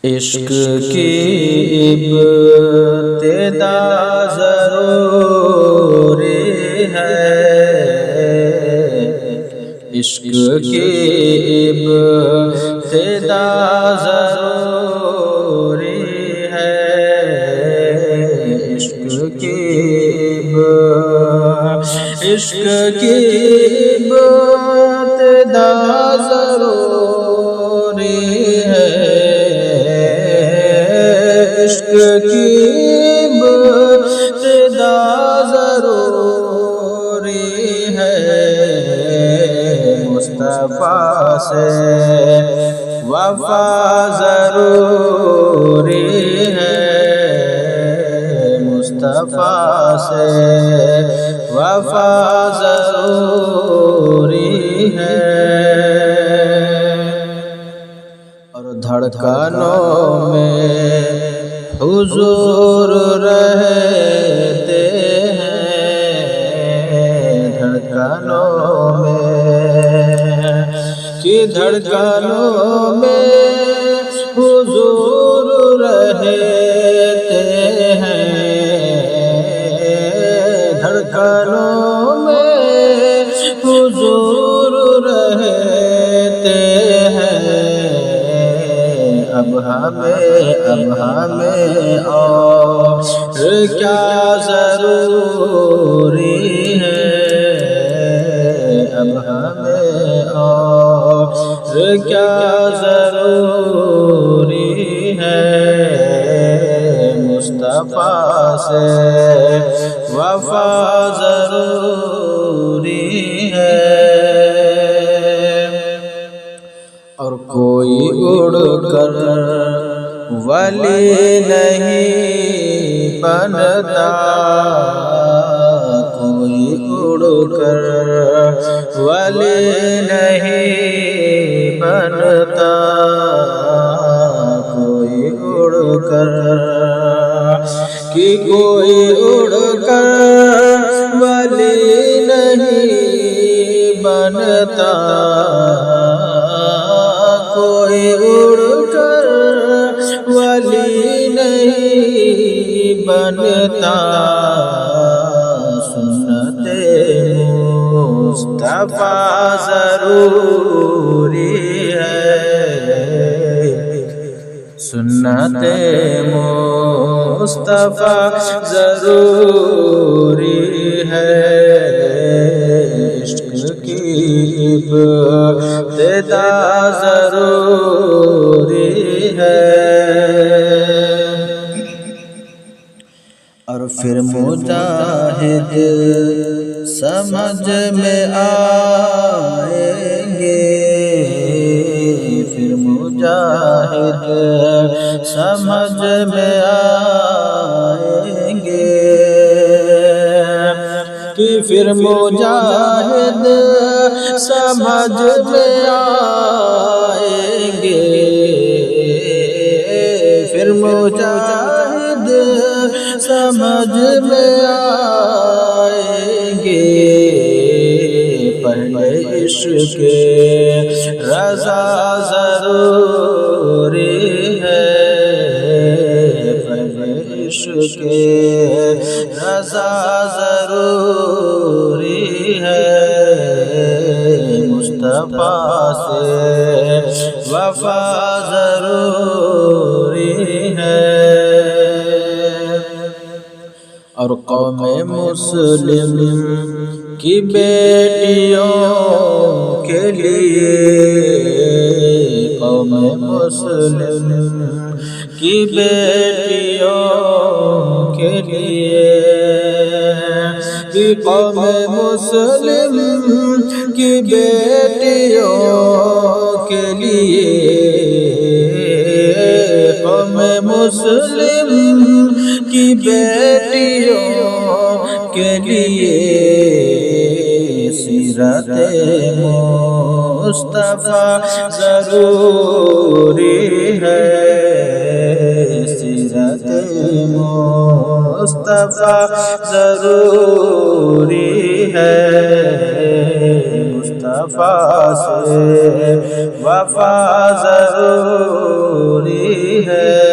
عشق کی ابتدا ضروری ہے، عشق کی ابتدا ضروری ہے، عشق کی ابتدا ضروری ہے، عشق کی ابتدا ضروری ہے، مصطفیٰ سے وفا ضروری ہے، مصطفیٰ سے وفا ضروری ہے، اور دھڑکنوں میں حضور رہتے ہیں، دھڑکنوں میں حضور رہتے ہیں، دھڑکنوں میں حضور رہتے ہیں، اب ہمیں اور کیا ضروری ہے، اب ہمیں اور کیا ضروری ہے، مصطفیٰ سے وفا ضروری ہے، اور کوئی اڑ کر ولی نہیں بنتا، کوئی اڑ کر ولی نہیں بنتا، کوئی اڑ کر ولی نہیں بنتا، کوئی اڑ کر ولی نہیں بنتا، سنت مصطفیٰ ضروری ہے، سنت مصطفیٰ ضروری ہے، عشق کی ابتدا ضروری ہے، اور پھر مجاہد سمجھ میں آئیں گے، پھر مجاہد سمجھ میں آئیں گے، کہ پھر مجاہد سمجھ میں آئیں گے، پھر مجاہد سمجھ میں آئیں گے، پہلے عشق رضا ضروری ہے، پہلے عشق رضا ضروری ہے، مصطفیٰ سے وفا ضروری ہے، اور قوم مسلم کی بیٹیوں کے لیے، قوم مسلم کی بیٹیوں کے لیے، کہ قوم مسلم کی بیٹیوں کے لیے، قوم مسلم کی بیٹیوں کے لیے، سیرت مصطفیٰ ضروری ہے، سیرت مصطفیٰ ضروری ہے، مصطفیٰ سے وفا ضروری ہے